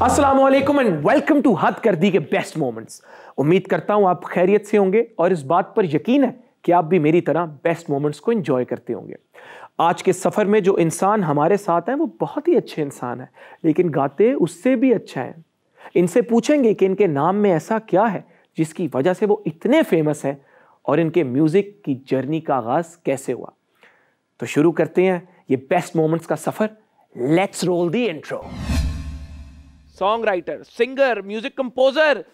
अस्सलाम वालेकुम and welcome to हद कर दी के बेस्ट मोमेंट्स। उम्मीद करता हूं आप खैरियत से होंगे और इस बात पर यकीन है कि आप भी मेरी तरह बेस्ट मोमेंट्स को एंजॉय करते होंगे। आज के सफ़र में जो इंसान हमारे साथ हैं वो बहुत ही अच्छे इंसान है, लेकिन गाते उससे भी अच्छा है। इनसे पूछेंगे कि इनके नाम में ऐसा क्या है जिसकी वजह से वो इतने फेमस हैं और इनके म्यूज़िक की जर्नी का आगाज़ कैसे हुआ। तो शुरू करते हैं ये बेस्ट मोमेंट्स का सफ़र। Let's roll the intro. Song writer, singer, music composer,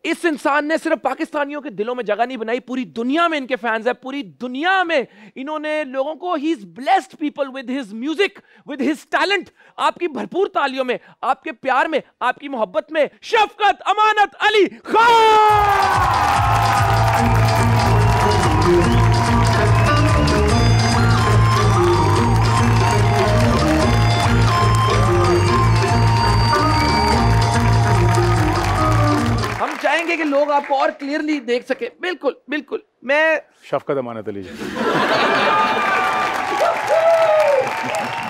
इस इंसान ने सिर्फ पाकिस्तानियों के दिलों में जगह नहीं बनाई, पूरी दुनिया में इनके फैंस हैं। पूरी दुनिया में इन्होंने लोगों को, he is blessed people with his music, with his talent. आपकी भरपूर तालियों में, आपके प्यार में, आपकी मोहब्बत में शफकत अमानत अली खान। हम चाहेंगे कि लोग आपको और क्लियरली देख सके। बिल्कुल बिल्कुल। मैं शफकत अमानत अली जी।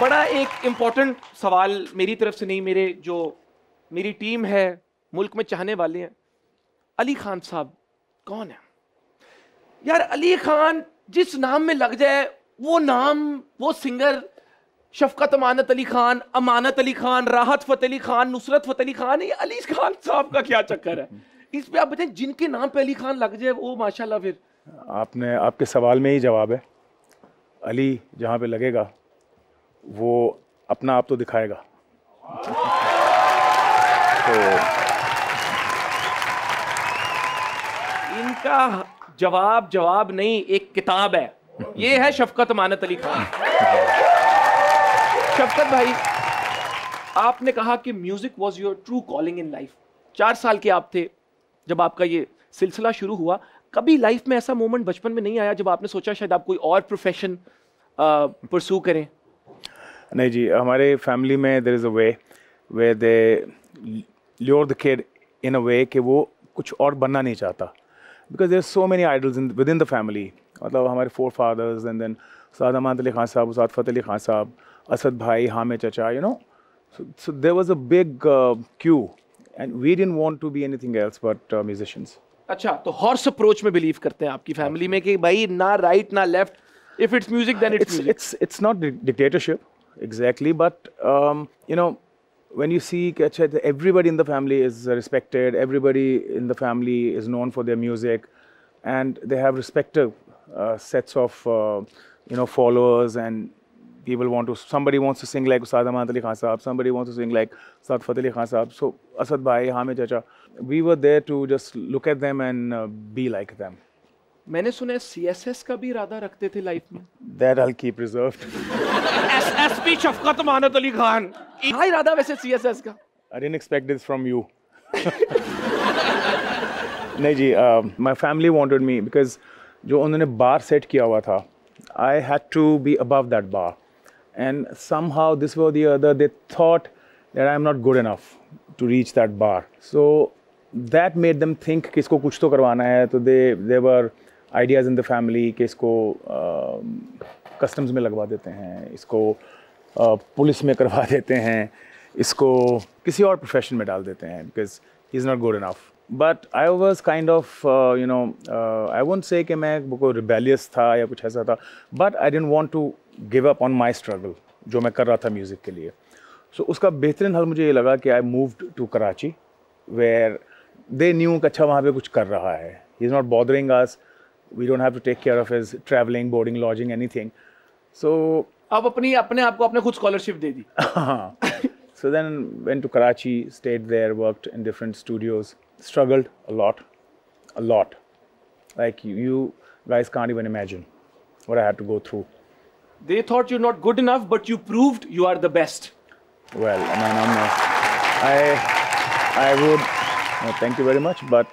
बड़ा एक इंपॉर्टेंट सवाल मेरी तरफ से नहीं, मेरी टीम है, मुल्क में चाहने वाले हैं। अली खान साहब कौन है यार? अली खान जिस नाम में लग जाए वो नाम, वो सिंगर शफकत अमानत अली खान, राहत फतेह अली खान, नुसरत फतेह अली खान, ये अली खान साहब का क्या चक्कर है? इस पे आप बताएं, जिनके नाम पे अली खान लग जाए वो माशाल्लाह। फिर आपके सवाल में ही जवाब है। अली जहाँ पे लगेगा वो अपना आप तो दिखाएगा। तो इनका जवाब नहीं, एक किताब है। ये है शफकत अमानत अली खान। शफकत भाई, आपने कहा कि music was your true calling in life. 4 साल के आप थे जब आपका ये सिलसिला शुरू हुआ। कभी लाइफ में ऐसा मोमेंट बचपन में नहीं आया जब आपने सोचा शायद आप कोई और प्रोफेशन परस्यू करें? नहीं जी, हमारे फैमिली में there is a way where they lure the kid in a way कि वो कुछ और बनना नहीं चाहता, because there so many idols with in the family. मतलब हमारे 4 फादर्स एंड देन उस्ताद अमानत अली खान साहब, उस्ताद फतेह अली खान साहब, असद भाई, हामिद चाचा, you know. So there was a big queue and we didn't want to be anything else but musicians. अच्छा, तो हॉर्स अप्रोच में believe करते हैं आपकी फैमिली में कि भाई ना राइट ना left, if it's music then it's music. It's not dictatorship exactly, but you know, when you see everybody in the family is respected, everybody in the family is known for their music, and they have respective sets of followers, and somebody wants to sing like Ustad Amanat Ali Khan Sahab, somebody wants to sing like Ustad Fateh Ali Khan Sahab. So Asad Bhai, Hamid Chacha, we were there to just look at them and be like them. मैंने सुना है CSS का भी इरादा रखते थे life में। That I'll keep reserved. SSP शफकत अमानत अली खान, क्या इरादा वैसे CSS का? I didn't expect this from you. नहीं जी, my family wanted me because जो उन्होंने बार सेट किया हुआ था, I had to be above that bar. And somehow this way or the other they thought that I'm not good enough to reach that bar, so that made them think कि इसको कुछ तो करवाना है। तो there were ideas in the family कि इसको customs में लगवा देते हैं, इसको पुलिस में करवा देते हैं, इसको किसी और प्रोफेशन में डाल देते हैं because he's not good enough. But I was kind of I won't say कि मैं बहुत rebellious था या कुछ ऐसा था, but I didn't want to give up on my struggle जो मैं कर रहा था म्यूज़िक के लिए। So उसका बेहतरीन हल मुझे ये लगा कि I moved to Karachi where they knew कि अच्छा वहाँ पे कुछ कर रहा है। He's not bothering us, we don't have to take care of his traveling, boarding, lodging, anything. So आप अपने आप को आपने खुद scholarship they the. So then went to Karachi, stayed there, worked in different studios, struggled a lot. Like you guys can't even imagine what I had to go through. They thought you're not good enough, but you proved you are the best. Well, no. I would, no, thank you very much, but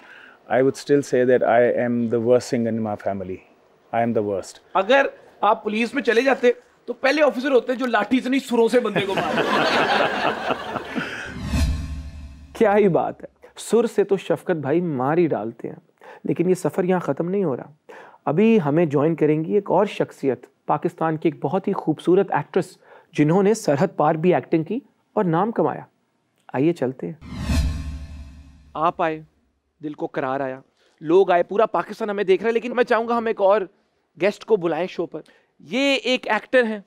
I would still say that I am the worst singer in my family. I am the worst. अगर आप police में चले जाते तो पहले officer होते जो लाठी से नहीं सुरों से बंदे को मारते। क्या ही बात है, सुर से तो शफकत भाई मार ही डालते हैं। लेकिन ये सफ़र यहाँ ख़त्म नहीं हो रहा। अभी हमें ज्वाइन करेंगी एक और शख्सियत, पाकिस्तान की एक बहुत ही खूबसूरत एक्ट्रेस जिन्होंने सरहद पार भी एक्टिंग की और नाम कमाया। आइए चलते हैं। आप आए, दिल को करार आया, लोग आए, पूरा पाकिस्तान हमें देख रहा है, लेकिन मैं चाहूंगा हम एक और गेस्ट को बुलाएं शो पर। ये एक एक्टर हैं,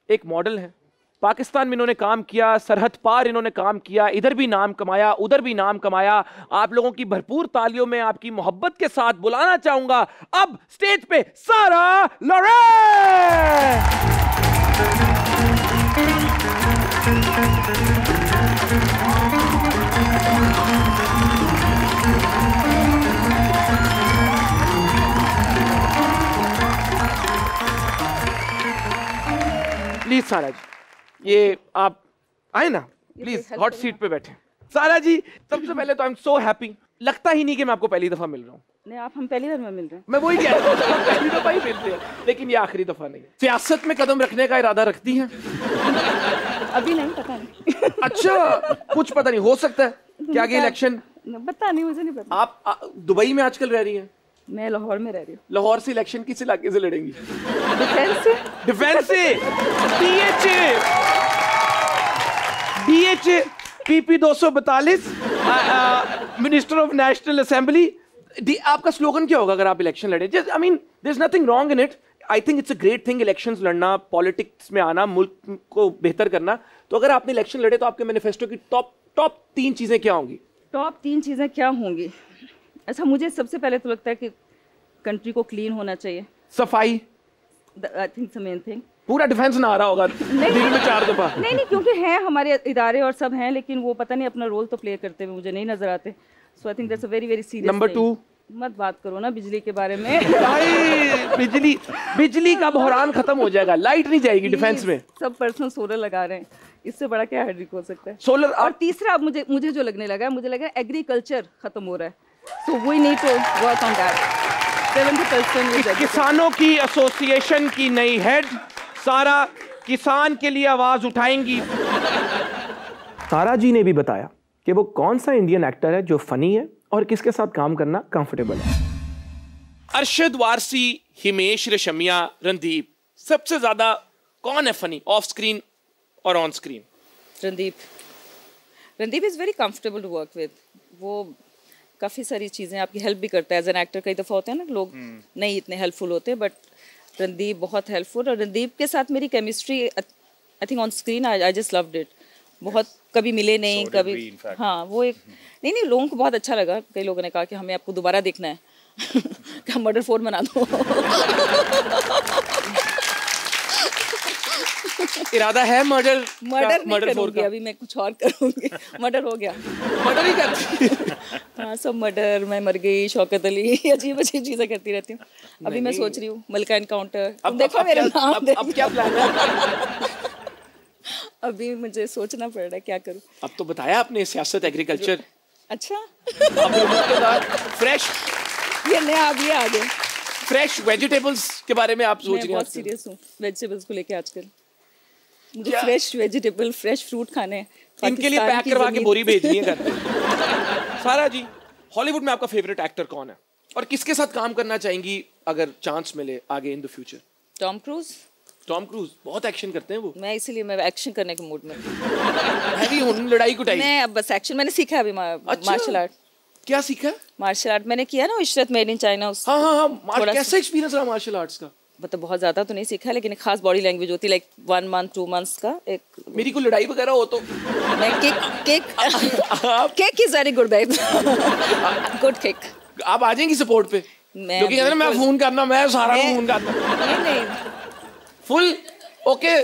एक मॉडल हैं, पाकिस्तान में इन्होंने काम किया, सरहद पार इन्होंने काम किया, इधर भी नाम कमाया, उधर भी नाम कमाया। आप लोगों की भरपूर तालियों में, आपकी मोहब्बत के साथ बुलाना चाहूंगा अब स्टेज पे सारा लॉरेंस। प्लीज सारा जी, ये आप आए ना, प्लीज हॉट सीट पे बैठे। सारा जी, सबसे पहले तो आई एम सो हैप्पी, लगता ही नहीं कि मैं आपको पहली दफा मिल रहा हूँ। नहीं, आप हम पहली बार में मिल रहे हैं। मैं वही कह रहा हूँ, पहली दफा ही मिलते हैं, लेकिन ये आखिरी दफा नहीं। सियासत में कदम रखने का इरादा रखती हैं? अभी नहीं, पता नहीं। अच्छा, कुछ पता नहीं, हो सकता है क्या आगे इलेक्शन? पता नहीं, मुझे नहीं पता। आप दुबई में आजकल रह रही हैं? मैं लाहौर में रह रही हूँ। लाहौर से इलेक्शन किस इलाके से लड़ेंगी? डिफेंस से। डिफेंस से? DHA PP 242, minister of national assembly. आपका स्लोगन क्या होगा अगर आप इलेक्शन लड़े? I mean there is nothing wrong in it, I think it's a great thing elections लड़ना, पॉलिटिक्स में आना, मुल्क को बेहतर करना। तो अगर आपने इलेक्शन लड़े तो आपके मैनिफेस्टो की टॉप 3 चीजें क्या होंगी? टॉप 3 चीज़ें क्या होंगी? अच्छा, मुझे सबसे पहले तो लगता है कि कंट्री को क्लीन होना चाहिए। सफाई? I think the main thing. पूरा डिफेंस ना आ रहा होगा दिन में 4 दफा? नहीं, क्योंकि हैं हमारे इदारे और सब हैं, लेकिन वो पता नहीं अपना रोल तो प्ले करते हुए मुझे नहीं नजर आते। So I think that's a very very serious. Number 2? मत बात करो ना बिजली के बारे में। बिजली का बहरान खत्म हो जाएगा, लाइट नहीं जाएगी डिफेंस में। सब पर्सनल सोलर लगा रहे हैं, इससे बड़ा क्या हेडेक हो सकता है? सोलर। और तीसरा, अब मुझे जो लगने लगा है, मुझे लगा एग्रीकल्चर खत्म हो रहा है। So we need to work on that. 70% किसानों की एसोसिएशन की नई हेड सारा किसान के लिए आवाज उठाएंगी। सारा जी ने भी बताया कि वो कौन सा इंडियन एक्टर है जो फनी है और किसके साथ काम करना कंफर्टेबल है। अरशद वारसी, हिमेश रेशमिया, रणदीप, सबसे ज्यादा कौन है फनी ऑफ स्क्रीन और on screen? Randeep is very comfortable to work with. वो काफ़ी सारी चीज़ें आपकी हेल्प भी करता है। एज एन एक्टर कई दफ़ा होते हैं ना लोग नहीं इतने हेल्पफुल होते, बट रणदीप बहुत हेल्पफुल। और रणदीप के साथ मेरी chemistry I think on screen I just loved it. बहुत कभी मिले नहीं, कभी हाँ, वो एक नहीं लोगों को बहुत अच्छा लगा। कई लोगों ने कहा कि हमें आपको दोबारा देखना है। क्या मर्डर 4 बना दो। इरादा है मर्डर नहीं करूंगी, अभी मैं कुछ और करूंगी। मर्डर हो गया, मर्डर ही करती। हाँ, सब मर्डर, मैं मर गई, शौकत अली, अजीब चीजें करती रहती हूँ। अभी मैं सोच रही हूँ मलका एनकाउंटर। अब देखो मेरे नाम। अब क्या प्लान है? अभी मुझे सोचना पड़ रहा है क्या करूँ। अब तो बताया आपने, सियासत, एग्रीकल्चर। अच्छा, फ्रेश, ये नया अब ये आ गया। फ्रेश वेजिटेबल्स के बारे में आप सोच रही हैं? बहुत सीरियस हूँ वेजिटेबल्स को लेके आजकल। मुझे फ्रेश वेजिटेबल, फ्रेश फ्रूट खाने हैं। इनके लिए पैक करवा के बोरी भेजनी है घर। सारा जी, हॉलीवुड में आपका फेवरेट एक्टर कौन है और किसके साथ काम करना चाहेंगी अगर चांस मिले आगे in the future? Tom cruise. Tom cruise बहुत एक्शन करते हैं वो। मैं इसीलिए मैं एक्शन करने के मूड में। हैवी हुन, लड़ाई कुटाई? मैं अब बस एक्शन मैंने सीखा है अभी। Martial art. क्या सीखा? मार्शल आर्ट मैंने किया ना, इशरत मेड इन चाइना। हाँ, कैसा एक्सपीरियंस रहा मार्शल आर्ट्स का? मतलब बहुत ज्यादा तो नहीं सीखा, लेकिन एक खास बॉडी लैंग्वेज होती है, लाइक 1 month 2 months का एक। मेरी को लड़ाई वगैरह हो तो मैं cake is very good babe. Good cake. आप आ जाएंगी सपोर्ट पे? क्योंकि कहते हैं मैं फोन करना, मैं सारा फोन करना। नहीं फुल ओके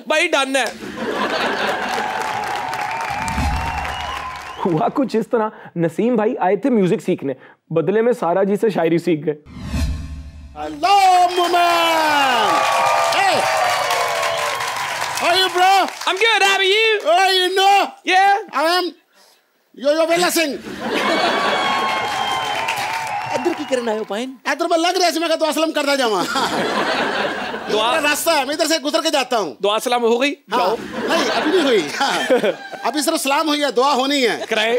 भाई, डन है। हुआ कुछ इस तरह, नसीम भाई आए थे म्यूजिक सीखने, बदले में सारा जी से शायरी सीख गए। Hello, Muman! Hey! How are you, bro? I'm good, how are you? Oh, you know? Yeah? I am Yo-Yo Vela Singh. इधर की करना है पाइन? इधर मैं लग रहा है मैं दुआ सलाम करता जाऊँ। दुआ रास्ता है, मैं इधर से गुजर के जाता हूँ। दुआ सलाम हो गई? हाँ, नहीं अभी नहीं हुई। हाँ, अभी सिर्फ सलाम हुई है, दुआ होनी है। कराए?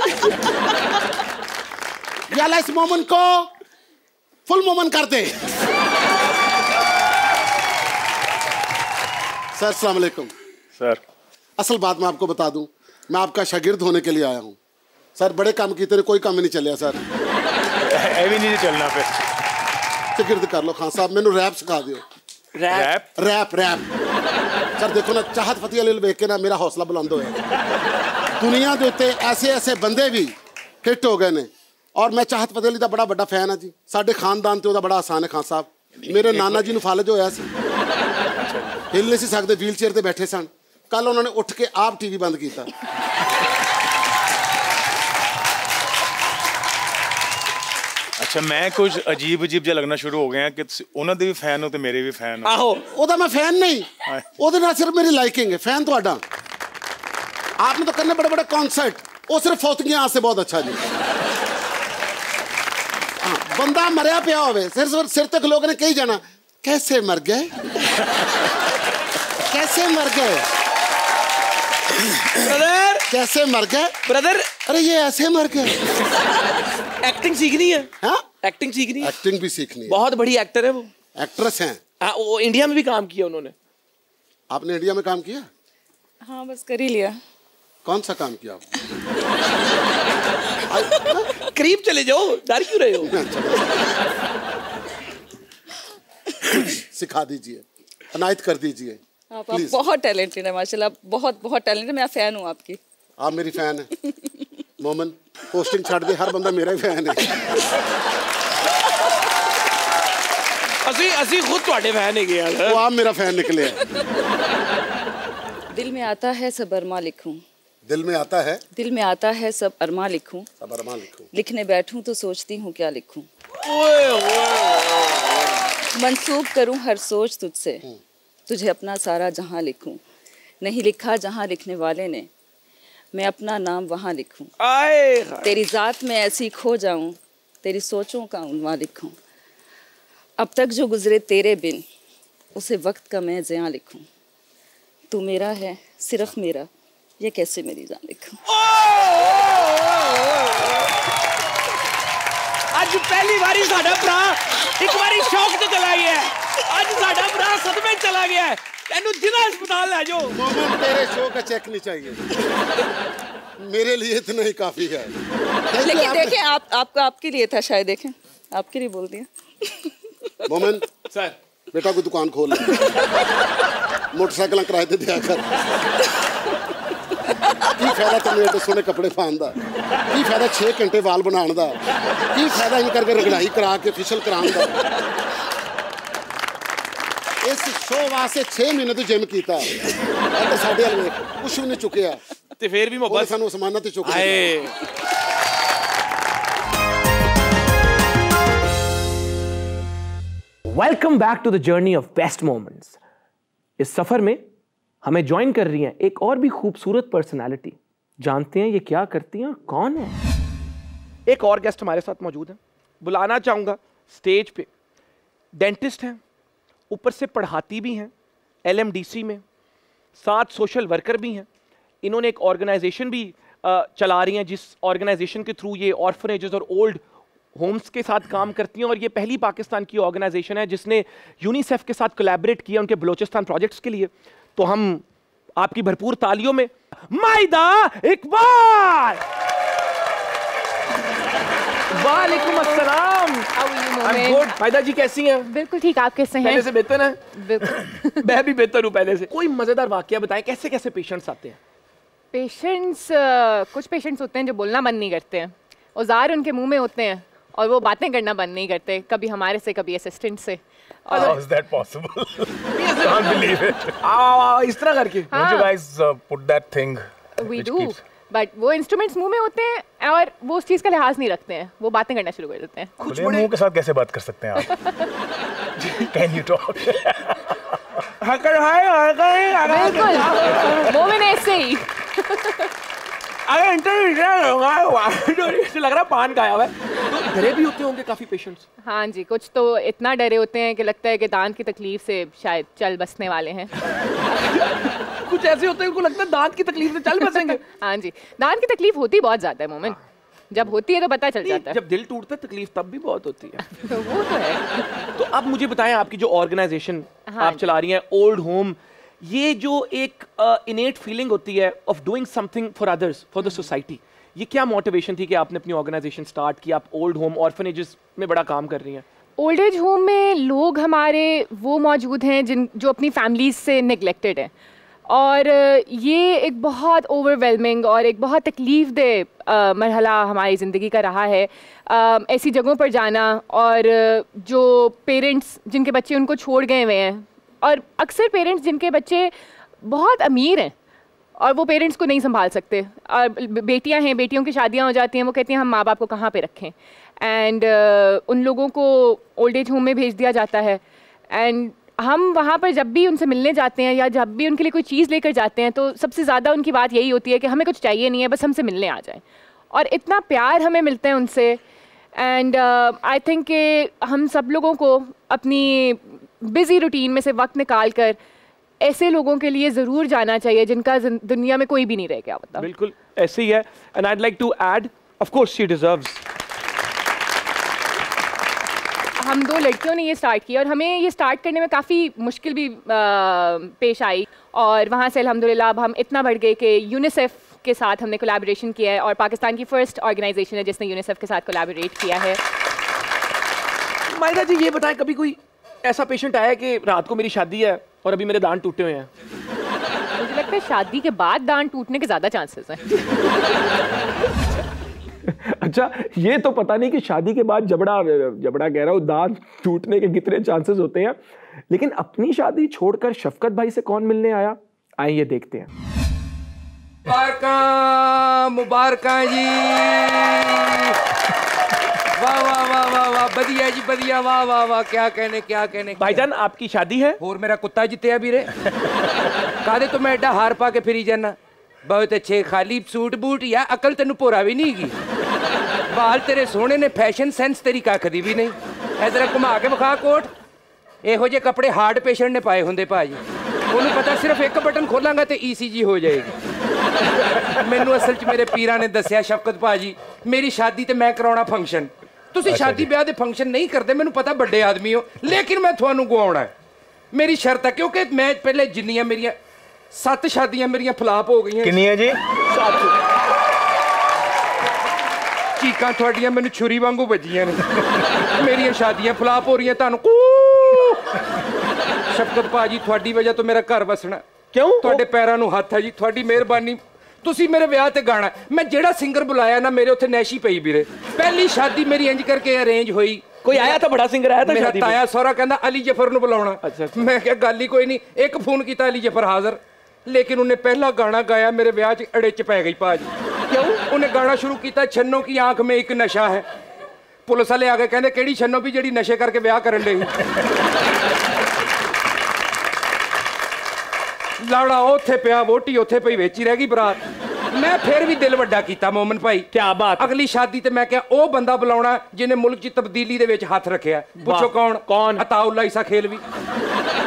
या इस मोमेंट को फुल मोमेंट करते। सर अस्सलाम वालेकुम। सर, असल बात मैं आपको बता दूं, मैं आपका शागिर्द होने के लिए आया हूँ सर। बड़े काम किए तेरे, कोई काम नहीं चलिया सर। भी नहीं चलना पे शागिर्द कर लो खान साहब, मैंने रैप सिखा दियो। रैप रैप रैप सर देखो ना, चाहत फतेह अली वेख के ना मेरा हौसला बुलंद होया। दुनिया के उत्ते ऐसे ऐसे बंदे भी हिट हो गए ने, और मैं चाहत फतेह अली का बड़ा बड़ा फैन हाँ जी। साडे खानदान ते ओहदा बड़ा आसान है खान साहब। मेरे नाना जी नूं फालज होया सी, हिल नहीं सी सकदे, व्हील चेयर ते बैठे सन। कल उन्होंने उठ के आप टीवी बंद किया। अच्छा, मैं कुछ अजीब अजीब जिहा लगना शुरू हो गया कि उन्हों दे भी फैन हो तो मेरे भी फैन हो। आहो, ओदा मैं फैन नहीं, ओदे नाल सिर्फ मेरी लाइकिंग है। फैन तुहाडा आपने तो करने बड़े बड़े कॉन्सर्ट, वो सिर्फ फौतगियां से बहुत अच्छा जी। हाँ, बंदा मरिया पिया होवे, सिर तक लोग ने कही जाना कैसे मर गए, कैसे मर गए ब्रदर, कैसे मर गए ब्रदर। अरे ये ऐसे मर गए। एक्टिंग सीखनी है। हाँ, एक्टिंग सीखनी है। एक्टिंग भी सीखनी है। बहुत बड़ी एक्टर है वो। एक्ट्रेस हैं। हाँ, वो इंडिया में भी काम किया उन्होंने। आपने इंडिया में काम किया? हाँ, बस कर ही लिया। कौन सा काम किया आपने? करीब चले जाओ, डर क्यों रहे हो? सिखा दीजिए, अनायत कर दीजिए। आप बहुत टैलेंटेड है माशाल्लाह, बहुत बहुत टैलेंटेड। मैं फैन हूँ आपकी। आप मेरी फैन है। मोमन पोस्टिंग छाड़ दे, हर बंदा मेरा ही फैन है। असि खुद ਤੁਹਾਡੇ फैन है यार। वो आप मेरा फैन निकले हैं। दिल में आता है सब अरमा लिखूं, दिल में आता है, दिल में आता है सब अरमा लिखूं, सब अरमा लिखूं, लिखने बैठूं तो सोचती हूँ क्या लिखूं। मंसूब करूं हर सोच तुझसे, तुझे अपना सारा जहां लिखूं। नहीं लिखा जहां लिखने वाले ने, मैं अपना नाम वहां लिखूं। तेरी जात में ऐसी खो जाऊं, तेरी सोचों का उन्वान लिखूं। अब तक जो गुजरे तेरे बिन, उसे वक्त का मैं ज़ियां लिखूं। तू मेरा है सिर्फ मेरा, ये कैसे मेरी जान लिखूं। आज पहली बारी साडा भरा एक बारी शौक ते चला गया है। आज साडा भरा सदमे चला गया है। तेनू जिला अस्पताल ले जाओ। मोमन तेरे शो का चेक नहीं चाहिए, मेरे लिए इतना ही काफी है। लेकिन देखें आपका आपके लिए था शायद, देखें आपके लिए बोल दिया। मोमन सर, बेटा को दुकान खोल, मोटरसाइकिल किराए ते दिया कर। की फायदा तेन एडे सोहने कपड़े पाने का, की फायदा 6 घंटे वाल बनाने का, की फायदा इन करके रगड़ाई करा के फेशियल कराने का। इस शो वास्ते 6 महीने तो जिम किया, साढ़े वाल वेख कुछ भी नहीं चुकया, ते फिर भी मोहब्बत सानू समाना ते चुक। Welcome back to the journey of best moments. इस सफर में हमें ज्वाइन कर रही हैं एक और भी खूबसूरत पर्सनालिटी। जानते हैं ये क्या करती हैं और कौन है? एक और गेस्ट हमारे साथ मौजूद है, बुलाना चाहूंगा स्टेज पे। डेंटिस्ट हैं, ऊपर से पढ़ाती भी हैं LMDC में, साथ सोशल वर्कर भी हैं। इन्होंने एक ऑर्गेनाइजेशन भी चला रही हैं, जिस ऑर्गेनाइजेशन के थ्रू ये ऑर्फनेजेस और ओल्ड होम्स के साथ काम करती हैं। और ये पहली पाकिस्तान की ऑर्गेनाइजेशन है जिसने यूनिसेफ के साथ कोलैबोरेट किया उनके बलोचिस्तान प्रोजेक्ट्स के लिए। तो हम आपकी भरपूर तालियों में माइदा इकबाल। वालेकुम अस्सलाम। माइदा जी कैसी हैं? बिल्कुल ठीक, आप कैसे हैं? पहले से बेहतर हैं? बिल्कुल। मैं भी बेहतर हूँ पहले से। कोई मजेदार वाकया बताएं, कैसे कैसे पेशेंट्स आते हैं? पेशेंट्स कुछ पेशेंट्स होते हैं जो बोलना बंद नहीं करते हैं, औजार उनके मुंह में होते हैं और वो बातें करना बंद नहीं करते, कभी हमारे से कभी असिस्टेंट से। How is that possible? Can't believe it. इस तरह करके। Don't you guys put that thing? We which do, keeps- but वो इंस्ट्रूमेंट्स मुंह में होते हैं और वो उस चीज़ का लिहाज नहीं रखते हैं, वो बातें करना शुरू कर देते हैं। खुले मुंह के साथ कैसे बात कर सकते हैं आप? Can you talk? बिल्कुल, वो मैंने ऐसे ही। अगर इंटरव्यू लग रहा पान खाया हुआ है। तो डरे भी होते होंगे काफी पेशेंट्स। हाँ जी, कुछ तो इतना डरे होते हैं कि लगता है कि दांत की तकलीफ से शायद चल बसने वाले हैं। कुछ ऐसे होते हैं उनको लगता है दांत की तकलीफ से चल बसेंगे। हाँ जी, दांत की तकलीफ होती बहुत ज़्यादा है मोमिन, जब होती है तो पता चल जाता है। जब दिल टूटता है तकलीफ तब भी बहुत होती है। वो तो है। तो अब मुझे बताएं, आपकी जो ऑर्गेनाइजेशन हाँ आप चला रही हैं ओल्ड होम, ये जो एक इनेट फीलिंग होती है of doing something for others, for the society, ये क्या मोटिवेशन थी कि आपने अपनी ऑर्गेनाइजेशन स्टार्ट की? आप ओल्ड होम ऑर्फनेजेस में बड़ा काम कर रही हैं। ओल्ड एज होम में लोग हमारे वो मौजूद हैं जो अपनी फैमिलीज से नेग्लेक्टेड हैं, और ये एक बहुत ओवरवेलमिंग और एक बहुत तकलीफ़ दे मरहला हमारी ज़िंदगी का रहा है। ऐसी जगहों पर जाना, और जो पेरेंट्स जिनके बच्चे उनको छोड़ गए हुए हैं, और अक्सर पेरेंट्स जिनके बच्चे बहुत अमीर हैं और वो पेरेंट्स को नहीं संभाल सकते, और बेटियां हैं, बेटियों की शादियां हो जाती हैं, वो कहती हैं हम माँ बाप को कहाँ पे रखें, एंड उन लोगों को ओल्ड एज होम में भेज दिया जाता है। एंड हम वहाँ पर जब भी उनसे मिलने जाते हैं या जब भी उनके लिए कोई चीज़ लेकर जाते हैं, तो सबसे ज़्यादा उनकी बात यही होती है कि हमें कुछ चाहिए नहीं है, बस हमसे मिलने आ जाएं। और इतना प्यार हमें मिलता है उनसे, एंड आई थिंक कि हम सब लोगों को अपनी बिज़ी रूटीन में से वक्त निकाल कर ऐसे लोगों के लिए ज़रूर जाना चाहिए जिनका दुनिया में कोई भी नहीं रह गया होता। बिल्कुल ऐसे ही है। And I'd like to add, of course she deserves. हम 2 लड़कियों ने ये स्टार्ट किया, और हमें ये स्टार्ट करने में काफ़ी मुश्किल भी पेश आई, और वहाँ से अल्हम्दुलिल्लाह अब हम इतना बढ़ गए कि यूनिसेफ के साथ हमने कोलैबोरेशन किया है, और पाकिस्तान की फ़र्स्ट ऑर्गेनाइजेशन है जिसने यूनिसेफ के साथ कोलैबोरेट किया है। मायदा जी ये बताएं, कभी कोई ऐसा पेशेंट आया कि रात को मेरी शादी है और अभी मेरे दांत टूटे हुए हैं? मुझे लगता है शादी के बाद दांत टूटने के ज़्यादा चांसेस हैं। अच्छा, ये तो पता नहीं कि शादी के बाद जबड़ा कह रहा हूँ, दांत टूटने के कितने चांसेस होते हैं। लेकिन अपनी शादी छोड़कर शफकत भाई से कौन मिलने आया, आइए देखते हैं। मुबारकां जी, वाह वाह वाह वाह वाह, बढ़िया जी बढ़िया, वाह वाह वाह, क्या कहने भाईजान आपकी शादी है? और मेरा कुत्ता जितया वीरे कादे तो मैं एडा हार पा के फिरी जाना। बहुत अच्छे, खाली सूट बूट या अकल तेन भोरा भी नहीं गी। बाल तेरे सोहने ने, फैशन सेंस तेरी कखदी भी नहीं। इधर घुमा के विखा कोट। ਇਹੋ ਜਿਹੇ कपड़े हार्ट पेशेंट ने पाए होंगे भाजी, उन्होंने पता सिर्फ एक बटन खोलांगा तो ECG हो जाएगी। मैनू असल च मेरे पीरा ने दसिया, शफकत भाजी मेरी शादी तो मैं कराउणा फंक्शन, तुसीं शादी ब्याह दे फंक्शन नहीं करते, मैनू पता बड़े आदमी हो, लेकिन मैं तुहानू गवाउणा है। मेरी शर्त है, क्योंकि मैं पहले जिन्नियां मेरियां 7 शादियां मेरियां फ्लाप हो गई। कितनी है जी? 7। चीकां तुहाडियां मैनू छुरी वांगू बजियां ने। मेरियां शादियां फ्लाप हो रही हैं, तुहानू शफकत भाजी तुहाडी वजह तो मेरा घर वसना। क्यों? तुहाडे पैरां नू हत्थ है जी, तुहाडी मेहरबानी। तुसी मेरे ब्याह ते गाना, मैं जेड़ा सिंगर बुलाया ना, मेरे उत्थे नैशी पई वीरे। पहली शादी मेरी इंज करके अरेंज होई। कोई आया था, बड़ा सिंगर आया था मेरा शादी में? ताया सौरा कहंदा अली जफर नू बुलाउणा। अच्छा। मैं क्या गल ही कोई नहीं, एक फोन किया अली जफर हाजिर, लेकिन उन्हें पहला गाना गाया मेरे ब्याह च अड़ेच पै गई भाजी। क्यों? उन्हें गाना शुरू किया, छन्नो की आंख में एक नशा है। पुलिस वाले आ गए, कहंदे केड़ी छन्नो भी जेड़ी नशे करके ब्याह करन लई। लाड़ा उत्थे पिया, वोटी उत्थे पई, वेची रह गई बरात। मैं फिर भी दिल वड्डा कीता मोमन भाई। क्या बात। अगली शादी ते मैं क्या ओ बंदा बुलाउणा जिन्हें मुल्क च तब्दीली दे विच हथ रखिया। पुछो कौन? अताउल्ला ईसा खेलवी।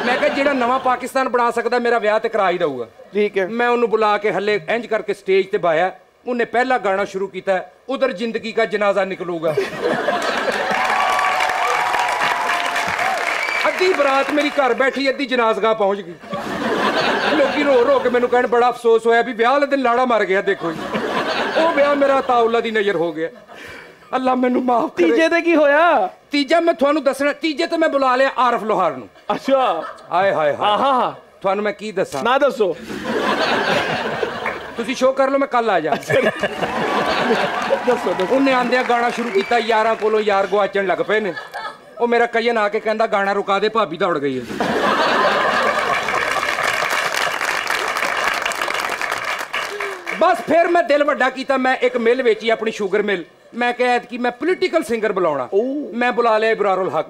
मैं क्या जेड़ा नवा पाकिस्तान बना सकदा, मेरा ब्याह ते करा ही दऊगा। ठीक है। मैं उन्हें बुला के हले इंज करके स्टेज ते बाया। उन्हें पहला गाना शुरू किया, उधर जिंदगी का जनाजा निकलूगा। अद्धी बरात मेरी घर बैठी, अद्धी जनाजगाह पहुंच गई। लोकी रो रो के मैनू कहन बड़ा अफसोस होया भी ब्याह वाले दिन लाड़ा मर गया। देखो जी, वो ब्याह मेरा ताउला दी नजर हो गया। अल्लाह मैनू माफ करे। तीजे ते की होया? तीजा मैं थानू दसना, तीजे ते मैं बुला लिया आरफ लोहार नू। अच्छा। आए हाय हाय, हाँ, थानू मैं की दसा ना दसो। तुसी शो कर लो, मैं कल आ जा। दसो। उन्हें आंदिया गाना शुरू किया, यारां कोलों यार गवाचन लग पे ने। वो मेरा कजन आके कहंदा गाना रुका दे, भाभी दौड़ गई है। बस फिर मैं दिल वड्डा किया, मैं एक मिल वेची, अपनी शुगर मिल। मैं कहा कि मैं पोलिटिकल सिंगर बुलाउणा। मैं बुला लिया इबरारुल हक।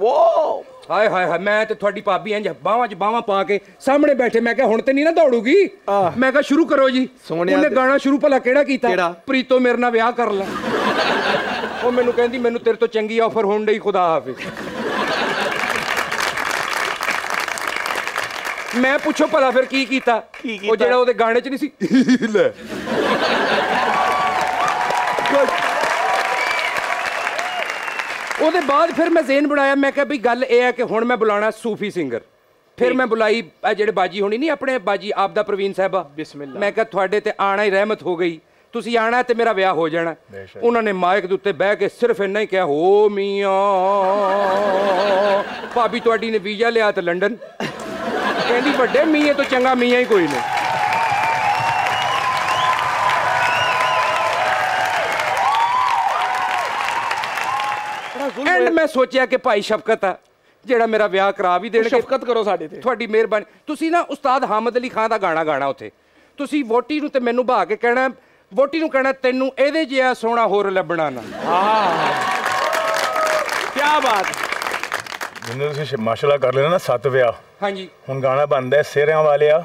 हाय हाय हाय, मैं ते थोड़ी भाभी इंज बावां च बावां पा के सामने बैठे। मैं क्या हुण ते नहीं ना दौड़ूगी? मैं कहा शुरू करो जी। उन्हें गाना शुरू भला केड़ा कीता? प्रीतो मेरे नाल ब्याह कर ला। वो मैनू कहंदी मैनू तेरे तो चंगी ऑफर होण डई, खुदा हाफिज। मैं पुछो भला फिर की कीता? वो जेड़ा ओदे गाने च नहीं सी ले। ਉਹਦੇ ਬਾਅਦ ਫਿਰ ਮੈਂ ਜ਼ੇਨ ਬਣਾਇਆ। मैं क्या भी गल यह है कि हुण मैं बुलाना सूफी सिंगर। फिर मैं बुलाई जेडे बाजी होनी नहीं अपने बाजी आपदा प्रवीण साहबा बिस्मिल्लाह। मैं कहा थोड़े ते आना ही रहमत हो गई, तुसी आना ते मेरा ब्याह हो जाना। उन्होंने माइक दे उत्ते बह के सिर्फ इन्ना ही कहा, हो मियां भाभी तुहाडी ने वीजा लिया ते लंडन, कहंदी वड्डे मियां तो चंगा मियां ही कोई नहीं। एंड मैं सोचा कि भाई शफकत है ਜਿਹੜਾ ਮੇਰਾ ਵਿਆਹ ਕਰਾ ਵੀ ਦੇਣਗੇ। ਸ਼ਫਕਤ ਕਰੋ ਸਾਡੇ ਤੇ, ਤੁਹਾਡੀ ਮਿਹਰਬਾਨੀ। ਤੁਸੀਂ ਨਾ ਉਸਤਾਦ ਹਾਮਦ ਅਲੀ ਖਾਨ ਦਾ ਗਾਣਾ ਗਾਣਾ ਉੱਥੇ, ਤੁਸੀਂ ਵੋਟੀ ਨੂੰ ਤੇ ਮੈਨੂੰ ਬਹਾ ਕੇ ਕਹਿਣਾ, ਵੋਟੀ ਨੂੰ ਕਹਿਣਾ ਤੈਨੂੰ ਇਹਦੇ ਜਿਹਾ ਸੋਹਣਾ ਹੋਰ ਲੱਭਣਾ ਨਾ। ਹਾਂ ਕੀ ਬਾਤ। ਜਿੰਨੇ ਤੁਸੀਂ ਮਾਸ਼ਾਅੱਲਾ ਕਰ ਲੈਣਾ ਨਾ 7 ਵਿਆਹ। ਹਾਂਜੀ ਹੁਣ ਗਾਣਾ ਬਣਦਾ ਹੈ ਸਿਹਰਿਆਂ ਵਾਲਿਆ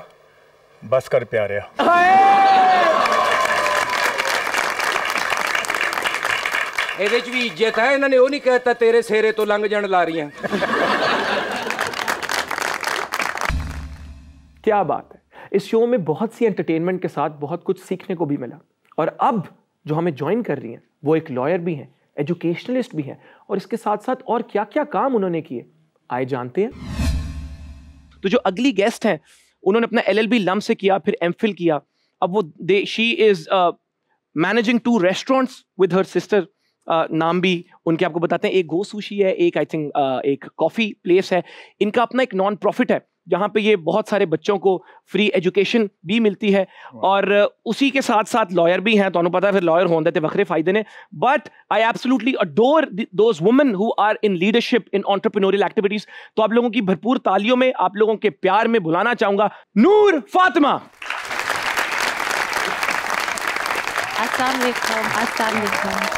ਬਸ ਕਰ ਪਿਆਰਿਆ। ਇਹਦੇ ਚ ਵੀ ਇੱਜ਼ਤ ਹੈ, ਇਹਨਾਂ ਨੇ ਉਹ ਨਹੀਂ ਕਹਿਤਾ ਤੇਰੇ ਸਿਹਰੇ ਤੋਂ ਲੰਘ ਜਾਣ ਲਾ ਰਹੀਆਂ। क्या बात है। इस शो में बहुत सी एंटरटेनमेंट के साथ बहुत कुछ सीखने को भी मिला, और अब जो हमें ज्वाइन कर रही हैं वो एक लॉयर भी हैं, एजुकेशनलिस्ट भी हैं, और इसके साथ साथ और क्या क्या काम उन्होंने किए आए जानते हैं। तो जो अगली गेस्ट हैं उन्होंने अपना LLB लम से किया, फिर MPhil किया। अब वो she is managing 2 restaurants with her sister. नाम भी उनके आपको बताते हैं, एक गो सुशी है, एक आई थिंक एक कॉफ़ी प्लेस है। इनका अपना एक नॉन प्रॉफिट है जहाँ पे ये बहुत सारे बच्चों को फ्री एजुकेशन भी मिलती है, और उसी के साथ साथ लॉयर भी हैं। तो पता है फिर लॉयर होने ते वखरे फायदे ने। But I absolutely adore those women who are in leadership in entrepreneurial activities. तो आप लोगों की भरपूर तालियों में, आप लोगों के प्यार में बुलाना चाहूंगा नूर फातिमा। अस्सलाम वालेकुम।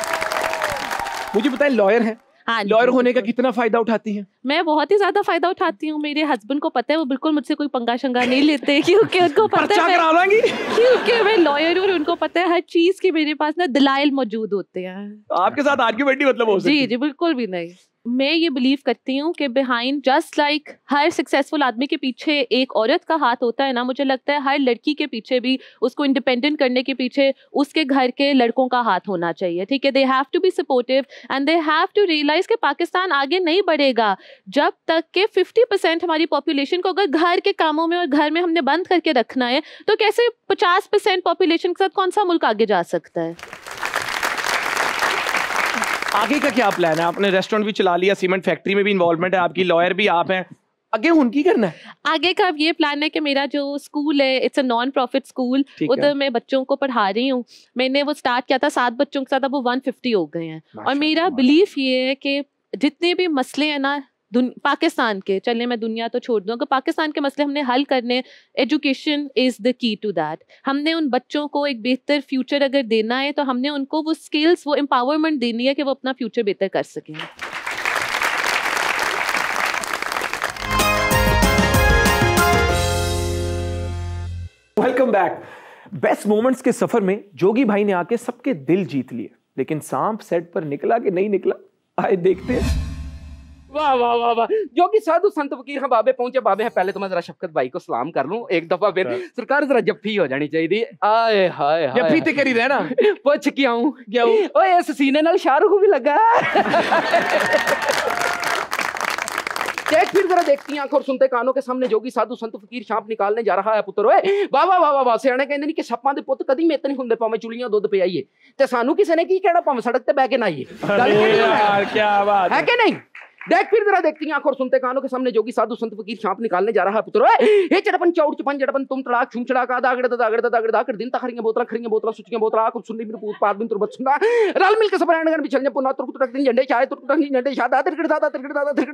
मुझे बताएं, लॉयर हैं, हाँ, लॉयर होने का कितना फायदा उठाती हैं? मैं बहुत ही ज्यादा फायदा उठाती हूँ। मेरे हस्बैंड को पता है, वो बिल्कुल मुझसे कोई पंगा शंगा नहीं लेते, क्योंकि उनको पता है क्योंकि मैं लॉयर हूँ, और उनको पता है हर चीज के मेरे पास ना दलाइल मौजूद होते हैं। आपके साथ आर्ग्यूमेंट नहीं मतलब हो सकती? जी बिल्कुल भी नहीं। मैं ये बिलीव करती हूँ कि बिहाइंड जस्ट लाइक हर सक्सेसफुल आदमी के पीछे एक औरत का हाथ होता है ना, मुझे लगता है हर लड़की के पीछे भी, उसको इंडिपेंडेंट करने के पीछे उसके घर के लड़कों का हाथ होना चाहिए। ठीक है, they have to be supportive and they have to realize कि पाकिस्तान आगे नहीं बढ़ेगा जब तक कि 50% हमारी पॉपुलेशन को अगर घर के कामों में और घर में हमने बंद करके रखना है, तो कैसे 50% पॉपुलेशन के साथ कौन सा मुल्क आगे जा सकता है। आगे का क्या प्लान है? आपने रेस्टोरेंट भी चला लिया, सीमेंट फैक्ट्री में भी इन्वॉल्वमेंट है आपकी, लॉयर भी आप हैं, आगे उनकी करना है? आगे का अब ये प्लान है कि मेरा जो स्कूल है, it's a non profit school, उधर मैं बच्चों को पढ़ा रही हूँ। मैंने वो स्टार्ट किया था 7 बच्चों के साथ, अब वो 150 हो गए हैं। और मेरा बिलीफ ये है कि जितने भी मसले हैं ना पाकिस्तान के, चले मैं दुनिया तो छोड़ दूँ, अगर पाकिस्तान के मसले हमने हल करने, education is the key to that. हमने उन बच्चों को एक बेहतर फ्यूचर अगर देना है, तो हमने उनको वो स्किल्स, वो एम्पावरमेंट देनी है कि वो अपना फ्यूचर बेहतर कर सकें। Welcome back. बेस्ट मोमेंट्स के सफर में जोगी भाई ने आके सबके दिल जीत लिए, लेकिन सांप सेट पर निकला कि नहीं निकला, आए देखते हैं। वाह वाह वाह वाह, जो कि साधु संत फकीर हैं बाबे पहुंचे बाबे हैं। पहले तो मैं जरा शफकत भाई को सलाम कर लूं एक दफा, फिर सरकार जरा जफ्फी हो जानी चाहिए। आए हाय हाय, जफ्फी ते करी रहना। पुछ के आऊं क्या ओए, इस सीने नाल शाहरुख भी लगा। देख फिर जरा देखती आंख और सुनते कानों के सामने जोगी साधु संत फकीर सांप निकालने जा रहा है पुत्र। ओए वाह वाह वाह वाह, सियाणे कहंदे नहीं कि सप्पां दे पुੱਤ कदी मेत नहीं हुंदे, भाਵੇਂ चुलियां दुੱਧ पियाइए ते सानू किसी ने की कहना, भाਵੇਂ सड़क ते बैठ के नहाइए। यार क्या बात है कि नहीं? देख फिर जरा देखती आंख और सुनते कानों के सामने जोगी साधु संत फकीर सांप निकालने जा रहा है पुत्र। हे चड़पन चौड़ चपन जड़पन तुम तड़ाक छुम छड़ाका दागड़ दागड़ दागड़ दागड़ दिन तखरियां बोतला सुचियां बोतला कुछ सुननी बिन पूत पाद बिन तुरबत सुना रल मिल के सब रहणगन बिछलने पुना तुरक तुरक दिन झंडे चाहे तुरक तुरक झंडे शादा तिरकड़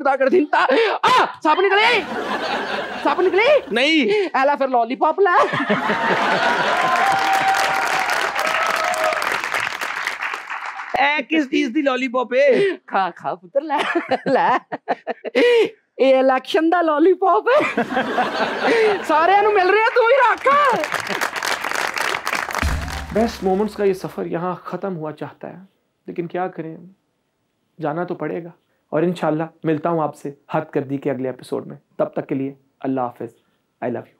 दागड़ दिन ता आ सांप निकले नहीं, एला फिर लॉलीपॉप ला। किस चीज दी लॉलीपॉप है? खा खा पुत्र लै लै, ये इलेक्शन दा लॉलीपॉप है। सारे नु मिल रहा, तू ही रख। बेस्ट मोमेंट्स का ये सफर यहाँ खत्म हुआ चाहता है, लेकिन क्या करें, जाना तो पड़ेगा। और इंशाल्लाह मिलता हूँ आपसे हद कर दी के अगले एपिसोड में। तब तक के लिए अल्लाह हाफिज, आई लव यू।